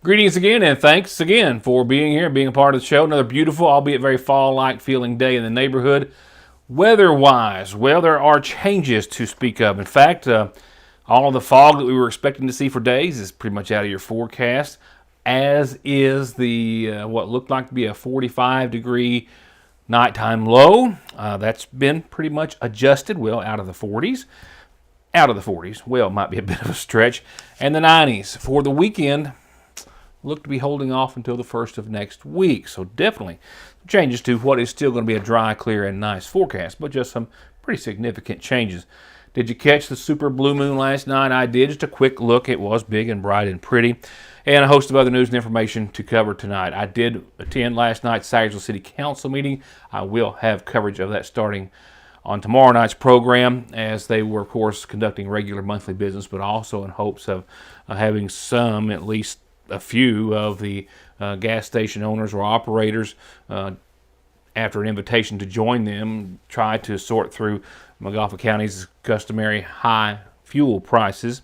Greetings again, and thanks again for being here and being a part of the show. Another beautiful, albeit very fall-like feeling day in the neighborhood. Weather-wise, well, there are changes to speak of. In fact, all of the fog that we were expecting to see for days is pretty much out of your forecast, as is the what looked like to be a 45-degree nighttime low. That's been pretty much adjusted, well, out of the 40s. Well, it might be a bit of a stretch. And the 90s for the weekend look to be holding off until the first of next week. So definitely changes to what is still going to be a dry, clear, and nice forecast, but just some pretty significant changes. Did you catch the super blue moon last night? I did. Just a quick look. It was big and bright and pretty, and a host of other news and information to cover tonight. I did attend last night's Sayersville City Council meeting. I will have coverage of that starting on tomorrow night's program, as they were, of course, conducting regular monthly business, but also in hopes of having some, at least a few of the gas station owners or operators, after an invitation to join them, try to sort through Montgomery County's customary high fuel prices.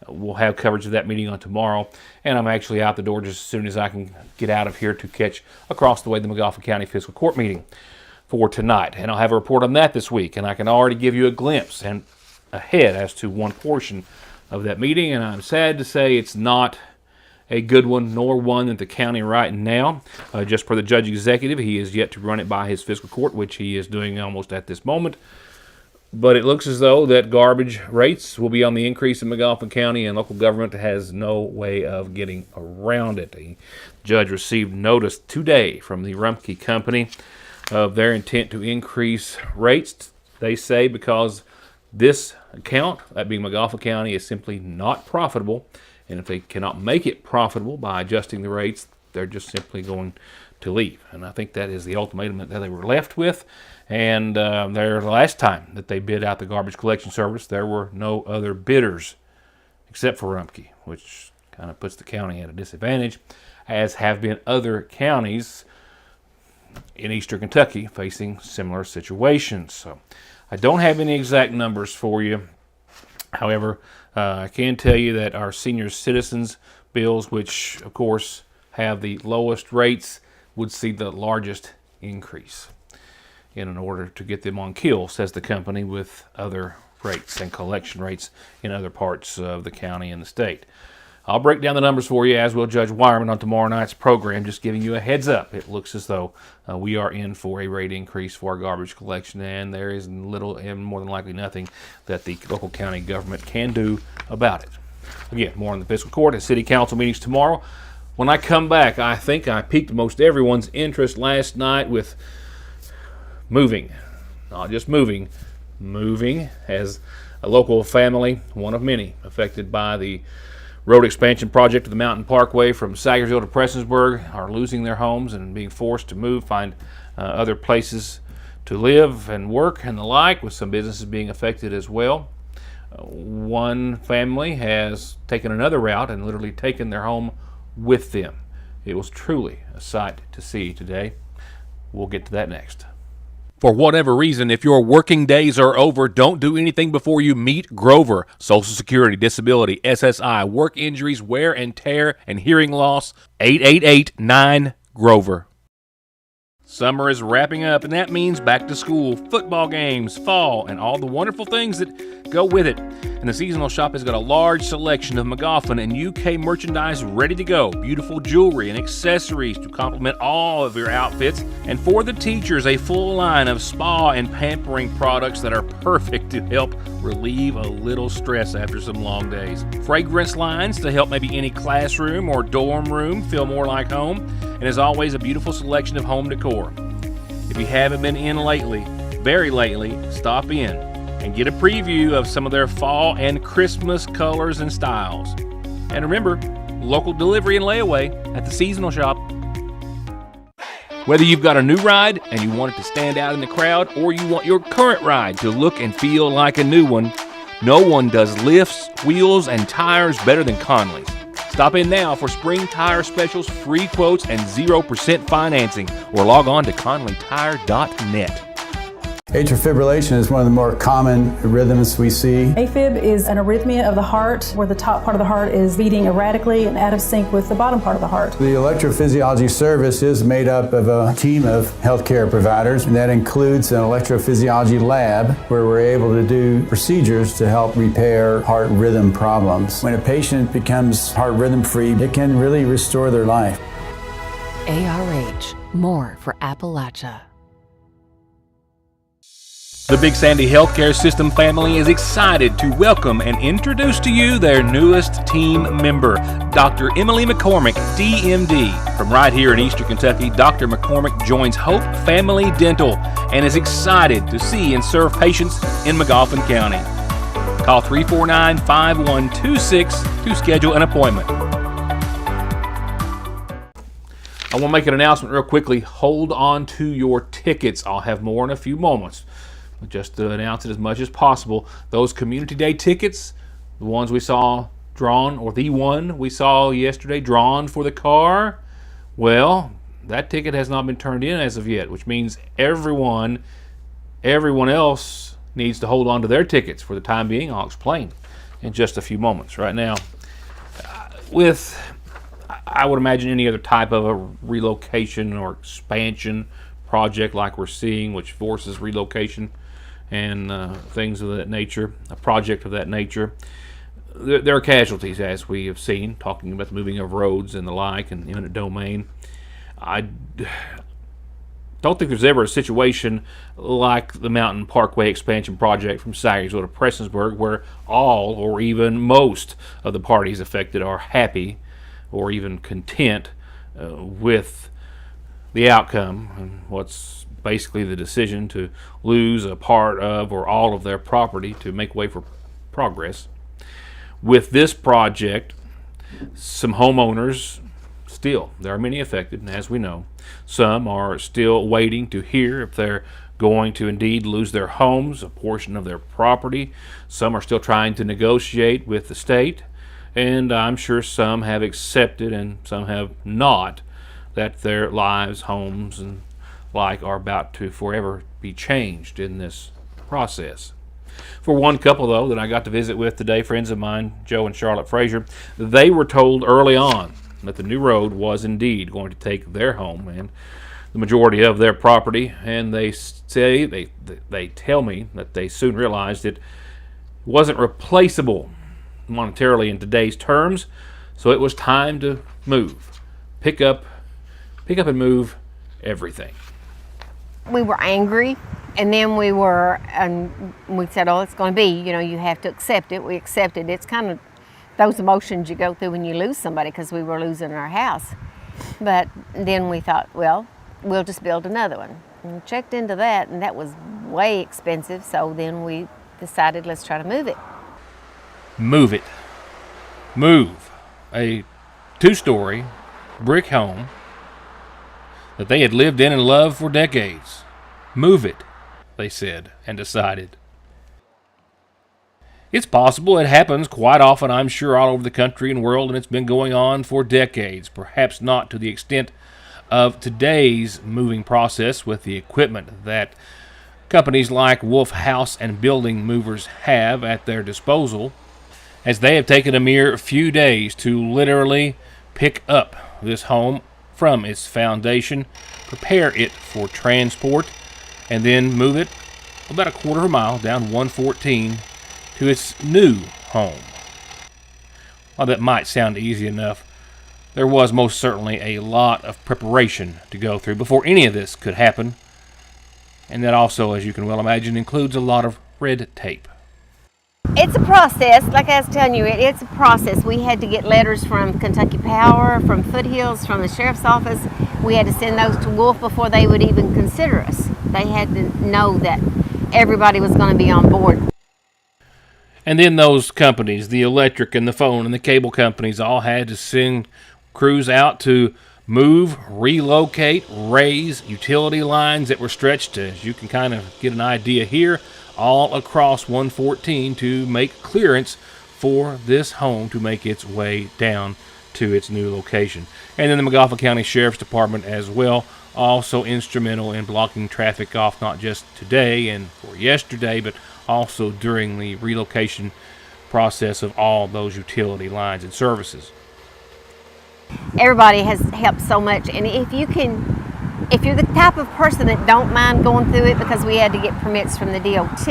We'll have coverage of that meeting on tomorrow, and I'm actually out the door just as soon as I can get out of here to catch across the way the Montgomery County Fiscal Court meeting for tonight. And I'll have a report on that this week, and I can already give you a glimpse and ahead as to one portion of that meeting, and I'm sad to say it's not a good one, nor one that the county right now, just for the judge executive, he is yet to run it by his fiscal court, which he is doing almost at this moment. But it looks as though that garbage rates will be on the increase in Montgomery County, and local government has no way of getting around it. The judge received notice today from the Rumpke Company of their intent to increase rates, they say, because this account, that being Montgomery County, is simply not profitable. And if they cannot make it profitable by adjusting the rates, they're just simply going to leave. And I think that is the ultimatum that they were left with. And the last time that they bid out the garbage collection service, there were no other bidders except for Rumpke, which kind of puts the county at a disadvantage, as have been other counties in eastern Kentucky facing similar situations. So I don't have any exact numbers for you. However, I can tell you that our senior citizens bills, which of course have the lowest rates, would see the largest increase in order to get them on kill, says the company, with other rates and collection rates in other parts of the county and the state. I'll break down the numbers for you, as will Judge Wireman on tomorrow night's program, just giving you a heads up. It looks as though we are in for a rate increase for our garbage collection, and there is little and more than likely nothing that the local county government can do about it. Again, more on the fiscal court and city council meetings tomorrow. When I come back, I think I piqued most everyone's interest last night with moving. Not just moving as a local family, one of many, affected by the road expansion project of the Mountain Parkway from Sayersville to Prestonsburg, are losing their homes and being forced to move, find other places to live and work and the like, with some businesses being affected as well. One family has taken another route and literally taken their home with them. It was truly a sight to see today. We'll get to that next. For whatever reason, if your working days are over, don't do anything before you meet Grover. Social Security, disability, SSI, work injuries, wear and tear, and hearing loss. 888-9-GROVER. Summer is wrapping up, and that means back to school, football games, fall, and all the wonderful things that go with it. And the seasonal shop has got a large selection of McGoffin and UK merchandise ready to go. Beautiful jewelry and accessories to complement all of your outfits. And for the teachers, a full line of spa and pampering products that are perfect to help relieve a little stress after some long days. Fragrance lines to help maybe any classroom or dorm room feel more like home. And as always, a beautiful selection of home decor. If you haven't been in lately, very lately, stop in and get a preview of some of their fall and Christmas colors and styles. And remember, local delivery and layaway at the seasonal shop. Whether you've got a new ride and you want it to stand out in the crowd, or you want your current ride to look and feel like a new one, no one does lifts, wheels, and tires better than Conley's. Stop in now for spring tire specials, free quotes, and 0% financing, or log on to conleytire.net. Atrial fibrillation is one of the more common rhythms we see. AFib is an arrhythmia of the heart where the top part of the heart is beating erratically and out of sync with the bottom part of the heart. The electrophysiology service is made up of a team of healthcare providers, and that includes an electrophysiology lab where we're able to do procedures to help repair heart rhythm problems. When a patient becomes heart rhythm free, it can really restore their life. ARH, more for Appalachia. The Big Sandy Healthcare System family is excited to welcome and introduce to you their newest team member, Dr. Emily McCormick, DMD. From right here in Eastern Kentucky, Dr. McCormick joins Hope Family Dental and is excited to see and serve patients in Magoffin County. Call 349-5126 to schedule an appointment. I want to make an announcement real quickly. Hold on to your tickets. I'll have more in a few moments. Just to announce it as much as possible, those Community Day tickets, the ones we saw drawn, or the one we saw yesterday drawn for the car, well, that ticket has not been turned in as of yet, which means everyone else needs to hold on to their tickets for the time being. I'll explain in just a few moments. Right now, I would imagine any other type of a relocation or expansion project like we're seeing, which forces relocation and things of that nature, a project of that nature, there are casualties, as we have seen, talking about the moving of roads and the like and eminent domain. I don't think there's ever a situation like the Mountain Parkway expansion project from Sagersville to Prestonsburg where all or even most of the parties affected are happy or even content with the outcome and what's basically the decision to lose a part of or all of their property to make way for progress. With this project, some homeowners still, there are many affected, and as we know, some are still waiting to hear if they're going to indeed lose their homes, a portion of their property. Some are still trying to negotiate with the state, and I'm sure some have accepted and some have not that their lives, homes, and like are about to forever be changed in this process. For one couple, though, that I got to visit with today, friends of mine, Joe and Charlotte Frazier, they were told early on that the new road was indeed going to take their home and the majority of their property, and they tell me that they soon realized it wasn't replaceable monetarily in today's terms, so it was time to move, pick up and move everything. We were angry, and then we said, oh, it's going to be, you have to accept it. We accepted it. It's kind of those emotions you go through when you lose somebody, because we were losing our house. But then we thought, well, we'll just build another one. And we checked into that, and that was way expensive, so then we decided, let's try to move it. Move it. Move a 2-story brick home that they had lived in and loved for decades. Move it, they said and decided. It's possible. It happens quite often, I'm sure, all over the country and world, and it's been going on for decades. Perhaps not to the extent of today's moving process with the equipment that companies like Wolf House and Building Movers have at their disposal, as they have taken a mere few days to literally pick up this home from its foundation, prepare it for transport, and then move it about a quarter of a mile down 114 to its new home. While that might sound easy enough, there was most certainly a lot of preparation to go through before any of this could happen, and that also, as you can well imagine, includes a lot of red tape. It's a process. Like I was telling you, it's a process. We had to get letters from Kentucky Power, from Foothills, from the Sheriff's Office. We had to send those to Wolf before they would even consider us. They had to know that everybody was going to be on board. And then those companies, the electric and the phone and the cable companies, all had to send crews out to move, relocate, raise utility lines that were stretched, as you can kind of get an idea here, all across 114 to make clearance for this home to make its way down to its new location. And then the McGoffin County Sheriff's Department as well, also instrumental in blocking traffic off, not just today and for yesterday, but also during the relocation process of all those utility lines and services. Everybody has helped so much, and if you're the type of person that don't mind going through it, because we had to get permits from the DOT,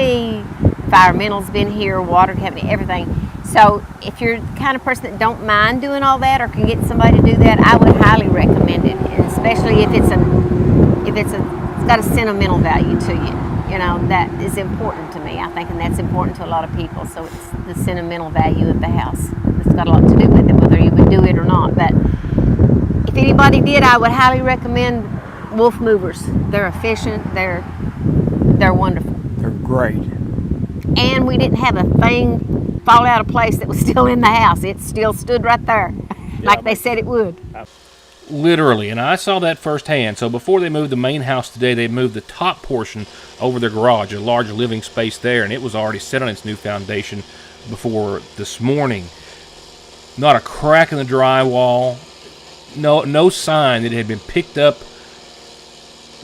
environmental's been here, water company, everything. So if you're the kind of person that don't mind doing all that or can get somebody to do that, I would highly recommend it, and especially if it's got a sentimental value to you. You know, that is important to me, I think, and that's important to a lot of people. So it's the sentimental value of the house. It's got a lot to do with it, whether you would do it or not. But if anybody did, I would highly recommend Wolf Movers. They're efficient. They're wonderful. They're great. And we didn't have a thing fall out of place that was still in the house. It still stood right there, like they said it would. Literally, and I saw that firsthand. So before they moved the main house today, they moved the top portion over their garage, a large living space there, and it was already set on its new foundation before this morning. Not a crack in the drywall, no sign that it had been picked up,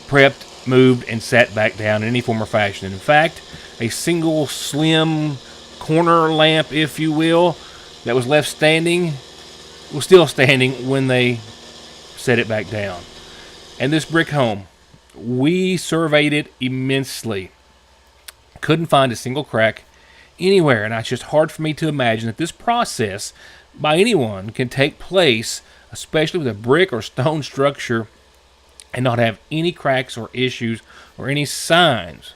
prepped, moved, and sat back down in any form or fashion. In fact, a single slim corner lamp, if you will, that was left standing was still standing when they set it back down. And this brick home, we surveyed it immensely. Couldn't find a single crack anywhere, and it's just hard for me to imagine that this process by anyone can take place, especially with a brick or stone structure, and not have any cracks or issues or any signs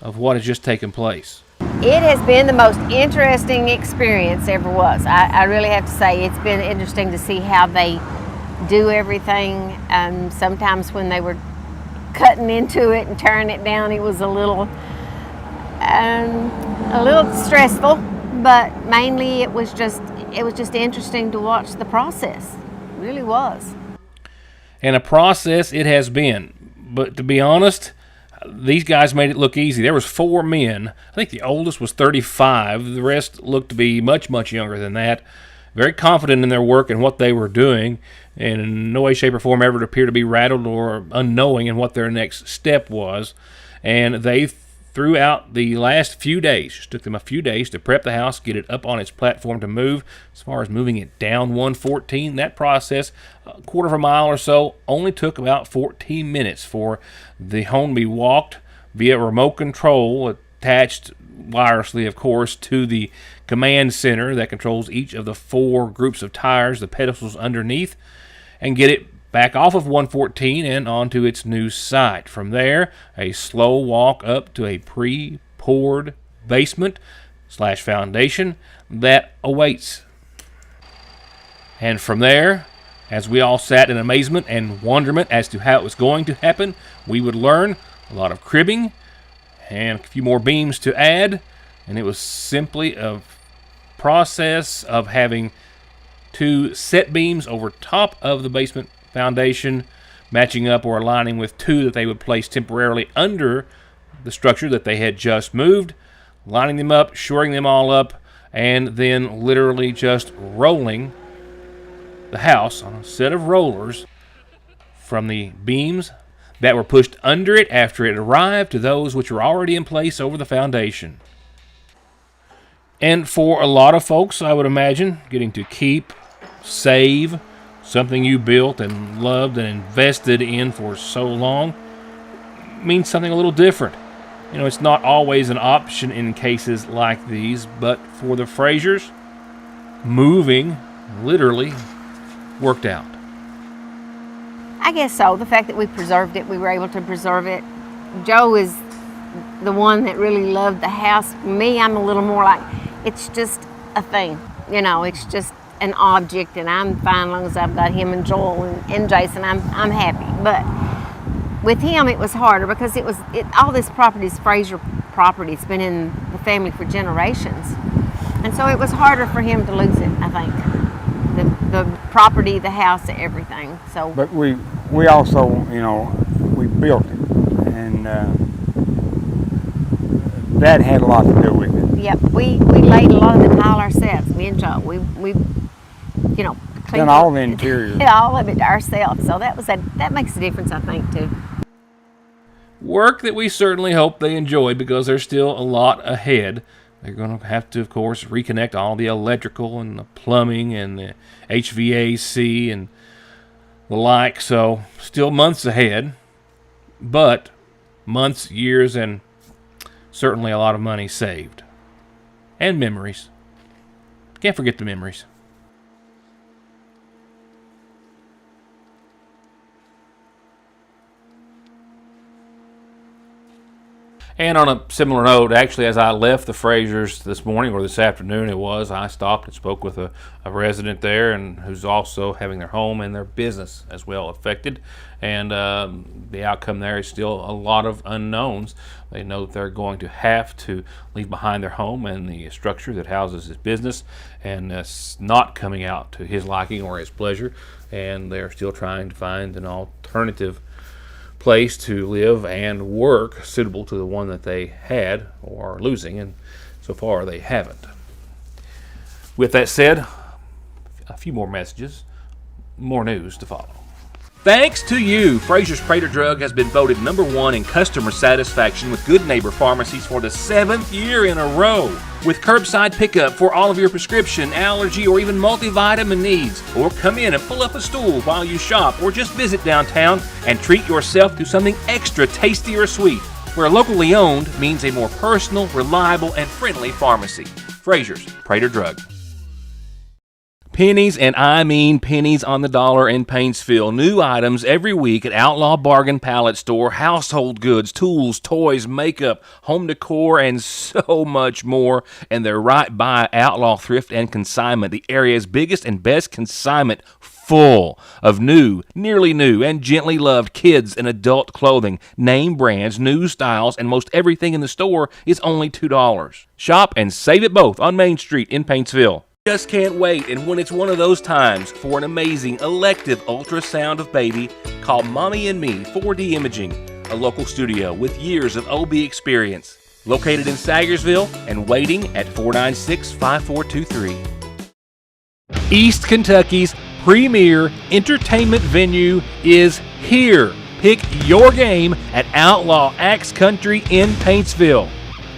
of what has just taken place. It has been the most interesting experience ever was. I really have to say, it's been interesting to see how they do everything. Sometimes when they were cutting into it and tearing it down, it was a little stressful, but mainly it was just interesting to watch the process. It really was. And a process it has been. But to be honest, these guys made it look easy. There was 4 men. I think the oldest was 35. The rest looked to be much, much younger than that. Very confident in their work and what they were doing, and in no way, shape, or form ever appear to be rattled or unknowing in what their next step was. And they, throughout the last few days, just took them a few days to prep the house, get it up on its platform to move. As far as moving it down 114, that process, a quarter of a mile or so, only took about 14 minutes for the home to be walked via remote control, attached wirelessly, of course, to the command center that controls each of the 4 groups of tires, the pedestals underneath, and get it back off of 114 and onto its new site. From there, a slow walk up to a pre-poured basement/foundation that awaits. And from there, as we all sat in amazement and wonderment as to how it was going to happen, we would learn a lot of cribbing and a few more beams to add, and it was simply a process of having 2 set beams over top of the basement foundation, matching up or aligning with 2 that they would place temporarily under the structure that they had just moved, lining them up, shoring them all up, and then literally just rolling the house on a set of rollers from the beams that were pushed under it after it arrived to those which were already in place over the foundation. And for a lot of folks, I would imagine, getting to keep, save something you built and loved and invested in for so long means something a little different. You know, it's not always an option in cases like these, but for the Frasers, moving literally worked out. I guess so. The fact that we preserved it, we were able to preserve it. Joe is the one that really loved the house. Me, I'm a little more like, it's just a thing. You know, it's just an object, and I'm fine as long as I've got him and Joel and Jason. I'm happy. But with him, it was harder because all this property is Fraser property. It's been in the family for generations, and so it was harder for him to lose it. I think the property, the house, everything. So, but we also, you know, we built it, and that had a lot to do with it. Yep, we laid a lot of the tile ourselves. Me and Joe, we you know, Done all the interior. all of it ourselves. So that makes a difference, I think, too. Work that we certainly hope they enjoy, because there's still a lot ahead. They're going to have to, of course, reconnect all the electrical and the plumbing and the HVAC and the like. So still months ahead, but months, years, and certainly a lot of money saved. And memories. Can't forget the memories. And on a similar note, actually, as I left the Frasers this morning, or this afternoon it was, I stopped and spoke with a resident there, and who's also having their home and their business as well affected. And the outcome there is still a lot of unknowns. They know that they're going to have to leave behind their home and the structure that houses his business, and it's not coming out to his liking or his pleasure. And they're still trying to find an alternative place to live and work suitable to the one that they had or are losing, and so far they haven't. With that said, a few more messages, more news to follow. Thanks to you, Fraser's Prater Drug has been voted #1 in customer satisfaction with Good Neighbor Pharmacies for the 7th year in a row. With curbside pickup for all of your prescription, allergy, or even multivitamin needs. Or come in and pull up a stool while you shop, or just visit downtown and treat yourself to something extra tasty or sweet. Where locally owned means a more personal, reliable, and friendly pharmacy. Fraser's Prater Drug. Pennies, and I mean pennies on the dollar in Paintsville. New items every week at Outlaw Bargain Pallet Store. Household goods, tools, toys, makeup, home decor, and so much more. And they're right by Outlaw Thrift and Consignment, the area's biggest and best consignment, full of new, nearly new, and gently loved kids and adult clothing, name brands, new styles, and most everything in the store is only $2. Shop and save it both on Main Street in Paintsville. Just can't wait, and when it's one of those times for an amazing elective ultrasound of baby, call Mommy and Me 4D Imaging, a local studio with years of OB experience. Located in Sagersville and waiting at 496-5423. East Kentucky's premier entertainment venue is here. Pick your game at Outlaw Axe Country in Paintsville.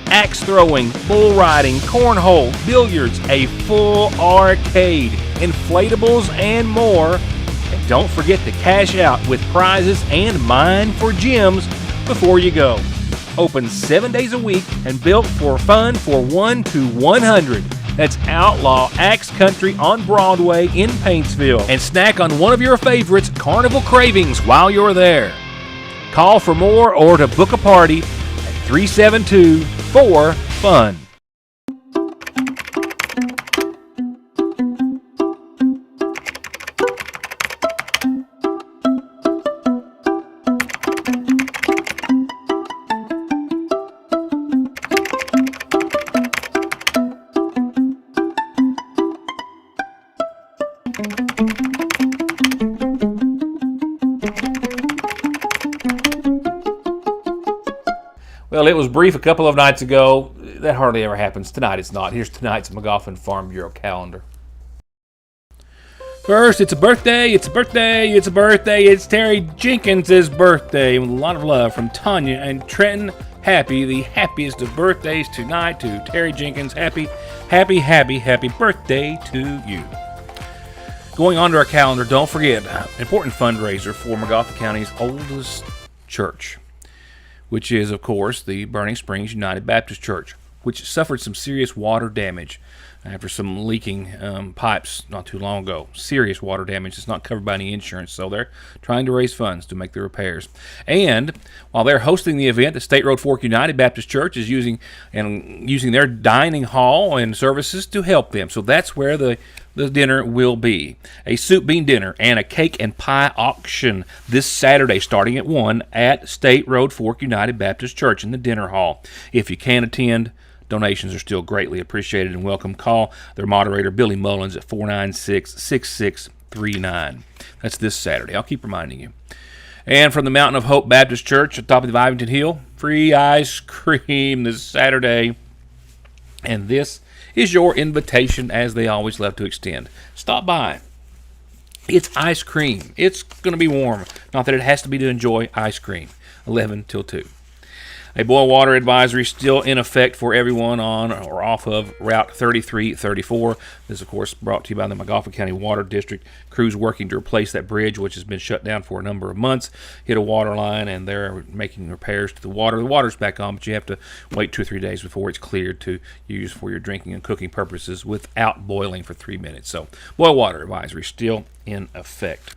Axe throwing, bull riding, cornhole, billiards, a full arcade, inflatables, and more. And don't forget to cash out with prizes and mine for gems before you go. Open 7 days a week and built for fun for 1 to 100. That's Outlaw Axe Country on Broadway in Paintsville. And snack on one of your favorites, Carnival Cravings, while you're there. Call for more or to book a party at 372-4-FUN. Well, it was brief a couple of nights ago. That hardly ever happens. Tonight it's not. Here's tonight's McGoffin Farm Bureau calendar. First, it's a birthday, it's Terry Jenkins' birthday. With a lot of love from Tanya and Trenton. Happy, the happiest of birthdays tonight to Terry Jenkins. Happy birthday to you. Going on to our calendar, don't forget, an important fundraiser for McGoffin County's oldest church, which is, of course, the Burning Springs United Baptist Church, which suffered some serious water damage after some leaking pipes not too long ago. Serious water damage. It's not covered by any insurance, so they're trying to raise funds to make the repairs. And while they're hosting the event, the State Road Fork United Baptist Church is using their dining hall and services to help them. So that's where the dinner will be. A soup bean dinner and a cake and pie auction this Saturday starting at 1 at State Road Fork United Baptist Church in the dinner hall. If you can attend, donations are still greatly appreciated and welcome. Call their moderator, Billy Mullins, at 496-6639. That's this Saturday. I'll keep reminding you. And from the Mountain of Hope Baptist Church at the top of the Ivington Hill, free ice cream this Saturday. And this is your invitation, as they always love to extend. Stop by. It's ice cream. It's going to be warm. Not that it has to be to enjoy ice cream. 11 till 2. A boil water advisory still in effect for everyone on or off of Route 3334. This, of course, brought to you by the McGoffin County Water District. Crews working to replace that bridge, which has been shut down for a number of months, hit a water line, and they're making repairs to the water. The water's back on, but you have to wait 2 or 3 days before it's cleared to use for your drinking and cooking purposes without boiling for 3 minutes. So, boil water advisory still in effect.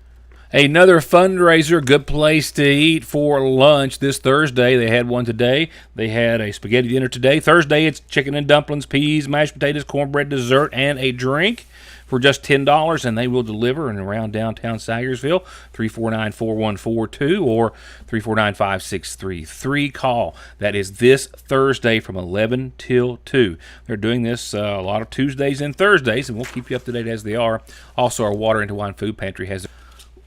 Another fundraiser, good place to eat for lunch this Thursday. They had one today. They had a spaghetti dinner today. Thursday, it's chicken and dumplings, peas, mashed potatoes, cornbread, dessert, and a drink for just $10, and they will deliver in around downtown Sagersville, 349-4142 or 349-5633. Call. That is this Thursday from 11 till 2. They're doing this a lot of Tuesdays and Thursdays, and we'll keep you up to date as they are. Also, our Water into Wine Food Pantry has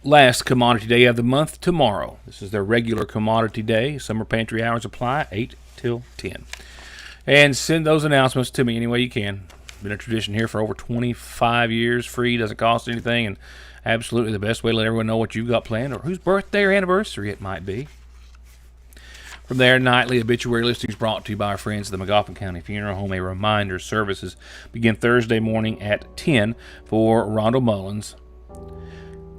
last commodity day of the month tomorrow. This is their regular commodity day. Summer pantry hours apply 8 till 10. And send those announcements to me any way you can. Been a tradition here for over 25 years. Free, doesn't cost anything, and absolutely the best way to let everyone know what you've got planned or whose birthday or anniversary it might be. From there, nightly obituary listings brought to you by our friends at the McGoffin County Funeral Home. A reminder, services begin Thursday morning at 10 for Rondo Mullins.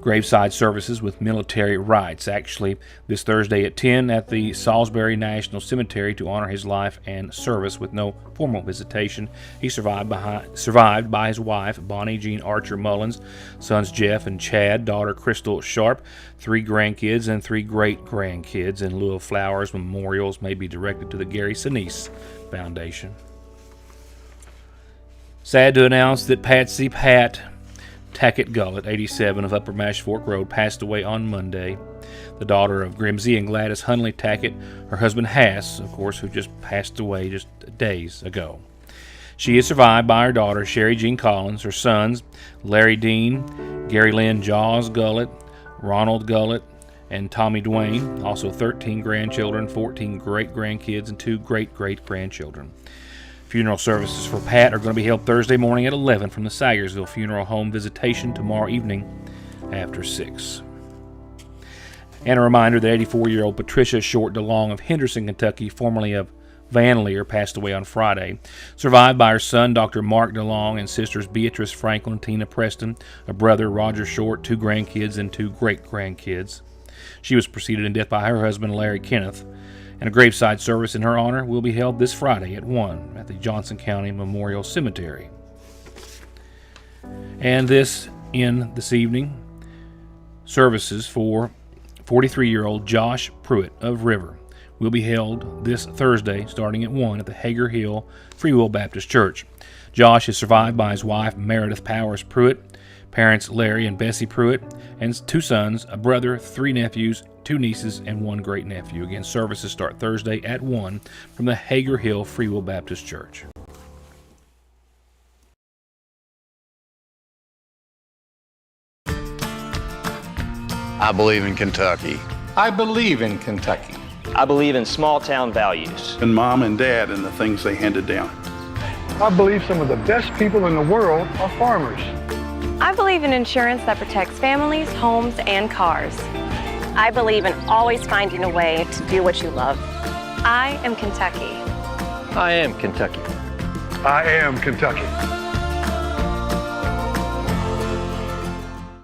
Graveside services with military rites. Actually, this Thursday at 10 at the Salisbury National Cemetery to honor his life and service with no formal visitation. He survived by his wife, Bonnie Jean Archer Mullins, sons Jeff and Chad, daughter Crystal Sharp, 3 grandkids and 3 great-grandkids. In lieu of flowers, memorials may be directed to the Gary Sinise Foundation. Sad to announce that Patsy Pat Tackett Gullett, 87, of Upper Mash Fork Road, passed away on Monday. The daughter of Grimsey and Gladys Hunley Tackett, her husband Hass, of course, who just passed away just days ago. She is survived by her daughter, Sherry Jean Collins, her sons, Larry Dean, Gary Lynn Jaws Gullett, Ronald Gullett, and Tommy Dwayne. Also 13 grandchildren, 14 great-grandkids, and 2 great-great-grandchildren. Funeral services for Pat are going to be held Thursday morning at 11 from the Sagersville Funeral Home. Visitation tomorrow evening after 6. And a reminder that 84-year-old Patricia Short DeLong of Henderson, Kentucky, formerly of Van Leer, passed away on Friday. Survived by her son, Dr. Mark DeLong, and sisters Beatrice Franklin, Tina Preston, a brother, Roger Short, 2 grandkids, and 2 great-grandkids. She was preceded in death by her husband, Larry Kenneth. And a graveside service in her honor will be held this Friday at 1 at the Johnson County Memorial Cemetery. And this evening, services for 43-year-old Josh Pruitt of River will be held this Thursday starting at 1 at the Hager Hill Free Will Baptist Church. Josh is survived by his wife, Meredith Powers Pruitt, parents Larry and Bessie Pruitt, and 2 sons, a brother, 3 nephews, 2 nieces, and 1 great-nephew. Again, services start Thursday at 1 from the Hager Hill Free Will Baptist Church. I believe in Kentucky. I believe in Kentucky. I believe in small-town values. And Mom and Dad and the things they handed down. I believe some of the best people in the world are farmers. I believe in insurance that protects families, homes, and cars. I believe in always finding a way to do what you love. I am Kentucky. I am Kentucky. I am Kentucky.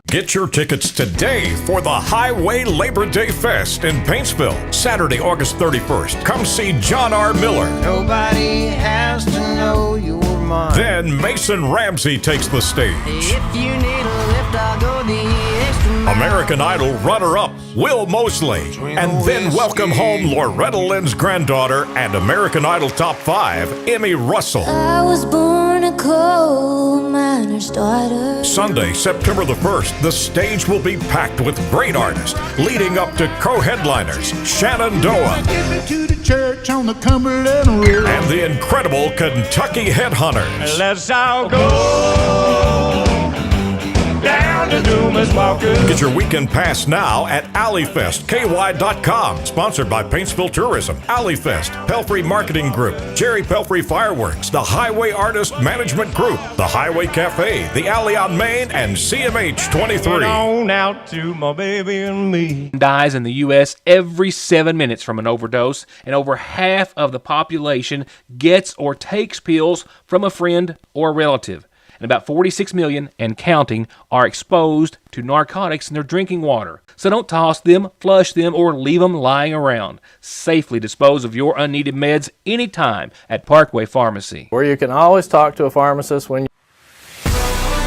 Get your tickets today for the Highway Labor Day Fest in Paintsville, Saturday, August 31st. Come see John R. Miller. Nobody has to know you're mine. Then Mason Ramsey takes the stage. If you need a lift, I'll go the extra mile. American Idol runner-up Will Mosley. And then welcome home Loretta Lynn's granddaughter and American Idol Top 5, Emmy Russell. I was born a coal miner's daughter. Sunday, September the 1st, the stage will be packed with great artists, leading up to co-headliners Shenandoah to the church on the Cumberland Road and the incredible Kentucky Headhunters. Let's all go down Get your weekend pass now at AlleyFestKY.com. Sponsored by Paintsville Tourism, AlleyFest, Pelfrey Marketing Group, Jerry Pelfrey Fireworks, the Highway Artist Management Group, the Highway Cafe, the Alley on Main, and CMH 23. On out to my baby and me. Dies in the U.S. every 7 minutes from an overdose, and over half of the population gets or takes pills from a friend or relative. And about 46 million and counting are exposed to narcotics in their drinking water. So don't toss them, flush them, or leave them lying around. Safely dispose of your unneeded meds anytime at Parkway Pharmacy, where you can always talk to a pharmacist when you...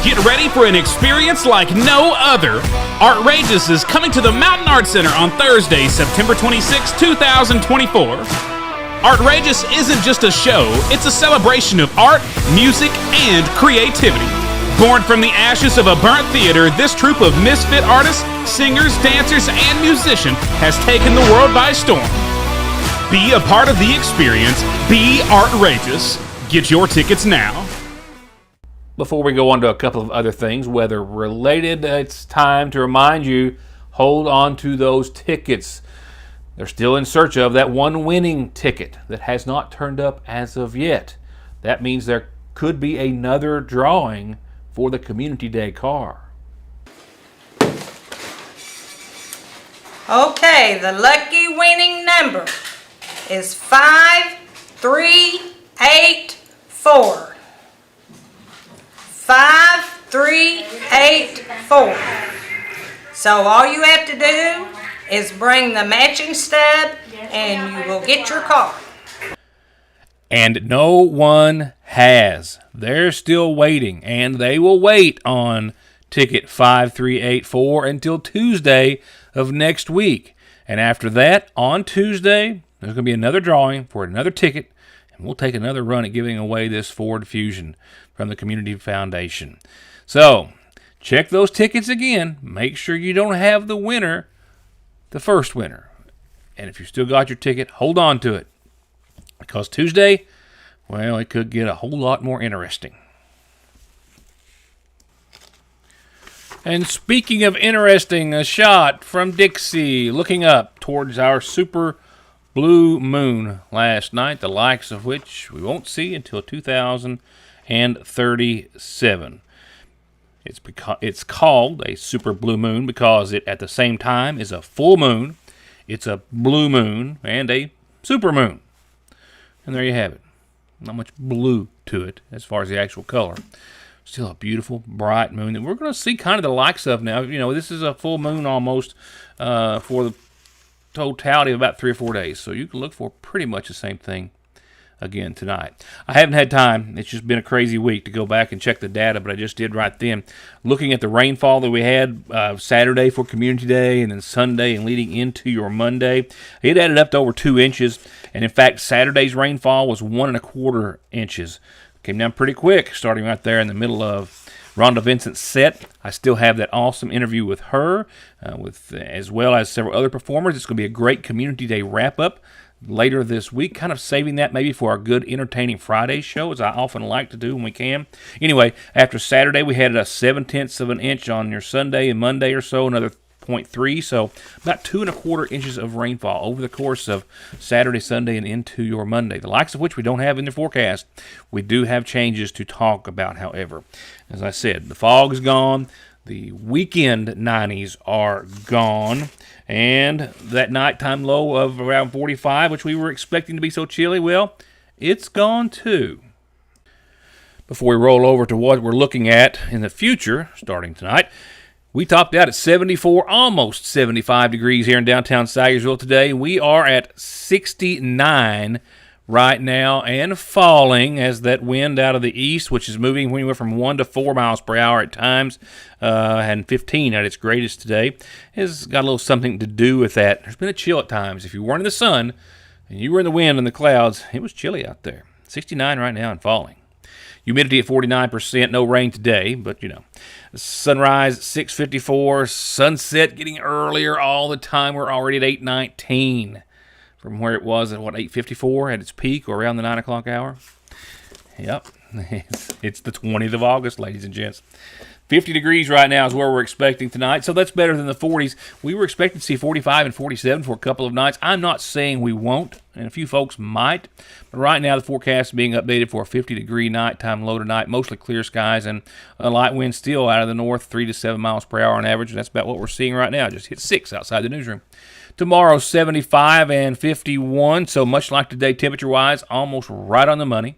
Get ready for an experience like no other. Artrageous is coming to the Mountain Arts Center on Thursday, September 26, 2024. Artrageous isn't just a show, it's a celebration of art, music, and creativity. Born from the ashes of a burnt theater, this troupe of misfit artists, singers, dancers, and musicians has taken the world by storm. Be a part of the experience. Be Artrageous. Get your tickets now. Before we go on to a couple of other things, weather related, it's time to remind you, hold on to those tickets. They're still in search of that one winning ticket that has not turned up as of yet. That means there could be another drawing for the Community Day car. Okay, the lucky winning number is 5384. 5384. So all you have to do is bring the matching stub and you will get your car. And no one has. They're still waiting, and they will wait on ticket 5384 until Tuesday of next week. And after that, on Tuesday, there's going to be another drawing for another ticket, and we'll take another run at giving away this Ford Fusion from the Community Foundation. So, check those tickets again. Make sure you don't have the winner, the first winner. And if you still got your ticket, hold on to it. Because Tuesday, well, it could get a whole lot more interesting. And speaking of interesting, a shot from Dixie looking up towards our super blue moon last night, the likes of which we won't see until 2037. It's called a super blue moon because it at the same time is a full moon, it's a blue moon, and a super moon. And there you have it. Not much blue to it as far as the actual color. Still a beautiful, bright moon that we're going to see kind of the likes of now. You know, this is a full moon almost for the totality of about 3 or 4 days. So you can look for pretty much the same thing again tonight. I haven't had time. It's just been a crazy week to go back and check the data, but I just did right then. Looking at the rainfall that we had Saturday for Community Day and then Sunday and leading into your Monday, it added up to over 2 inches. And in fact, Saturday's rainfall was 1¼ inches. Came down pretty quick, starting right there in the middle of Rhonda Vincent's set. I still have that awesome interview with her, as well as several other performers. It's going to be a great Community Day wrap-up later this week, kind of saving that maybe for our good entertaining Friday show, as I often like to do when we can. Anyway, after Saturday, we had a 0.7 of an inch on your Sunday and Monday or so, another 0.3, so about 2¼ inches of rainfall over the course of Saturday, Sunday, and into your Monday, the likes of which we don't have in the forecast. We do have changes to talk about, however. As I said, the fog is gone, the weekend 90s are gone, and that nighttime low of around 45, which we were expecting to be so chilly, well, it's gone too. Before we roll over to what we're looking at in the future, starting tonight, we topped out at 74, almost 75 degrees here in downtown Sayersville today. We are at 69 right now and falling as that wind out of the east, which is moving anywhere from 1 to 4 miles per hour at times, and 15 at its greatest today, has got a little something to do with that. There's been a chill at times. If you weren't in the sun and you were in the wind and the clouds, it was chilly out there. 69 right now and falling. Humidity at 49%, no rain today, but you know. Sunrise at 6:54, sunset getting earlier all the time. We're already at 8:19 from where it was at, 8:54 at its peak or around the 9 o'clock hour. Yep, it's the 20th of August, ladies and gents. 50 degrees right now is where we're expecting tonight, so that's better than the 40s. We were expecting to see 45 and 47 for a couple of nights. I'm not saying we won't, and a few folks might, but right now the forecast is being updated for a 50-degree nighttime low tonight, mostly clear skies, and a light wind still out of the north, 3 to 7 miles per hour on average, and that's about what we're seeing right now. Just hit 6 outside the newsroom. Tomorrow, 75 and 51, so much like today temperature-wise, almost right on the money.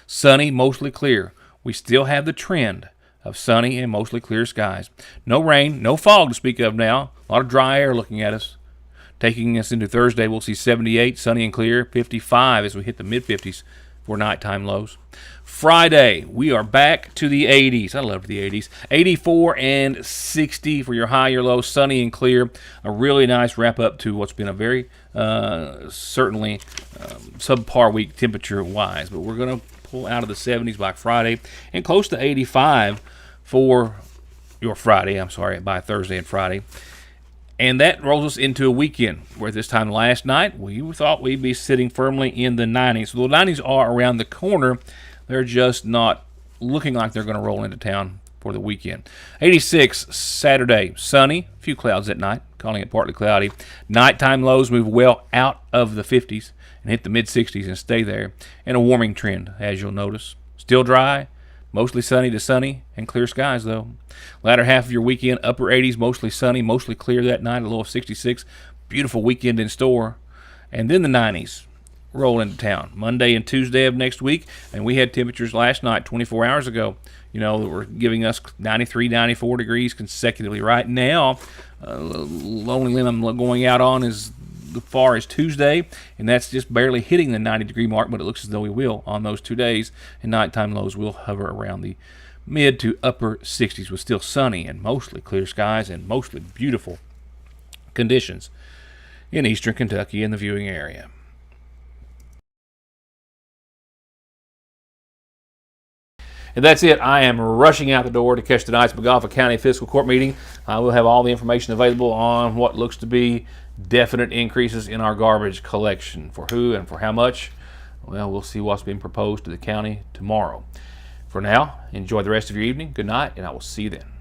Sunny, mostly clear. We still have the trend of sunny and mostly clear skies. No rain, no fog to speak of now. A lot of dry air looking at us. Taking us into Thursday, we'll see 78, sunny and clear, 55 as we hit the mid-50s for nighttime lows. Friday, we are back to the 80s. I love the 80s. 84 and 60 for your high, your low, sunny and clear. A really nice wrap up to what's been a very, certainly subpar week temperature-wise. But we're going to pull out of the 70s by Friday and close to 85 for your Friday, by Thursday and Friday. And that rolls us into a weekend where this time last night we thought we'd be sitting firmly in the 90s. So the 90s are around the corner. They're just not looking like they're going to roll into town for the weekend. 86 Saturday, sunny, a few clouds at night, calling it partly cloudy. Nighttime lows move well out of the 50s and hit the mid-60s and stay there. And a warming trend, as you'll notice. Still dry, mostly sunny to sunny, and clear skies, though. Latter half of your weekend, upper 80s, mostly sunny, mostly clear that night, a low of 66. Beautiful weekend in store. And then the 90s roll into town. Monday and Tuesday of next week, and we had temperatures last night, 24 hours ago, that were giving us 93, 94 degrees consecutively. Right now, lonely limb I'm going out on is as far as Tuesday, and that's just barely hitting the 90-degree mark, but it looks as though we will on those 2 days, and nighttime lows will hover around the mid to upper 60s with still sunny and mostly clear skies and mostly beautiful conditions in eastern Kentucky and the viewing area. And that's it. I am rushing out the door to catch tonight's Montgomery County Fiscal Court meeting. I will have all the information available on what looks to be definite increases in our garbage collection. For who and for how much? Well, we'll see what's being proposed to the county tomorrow. For now, enjoy the rest of your evening. Good night, and I will see you then.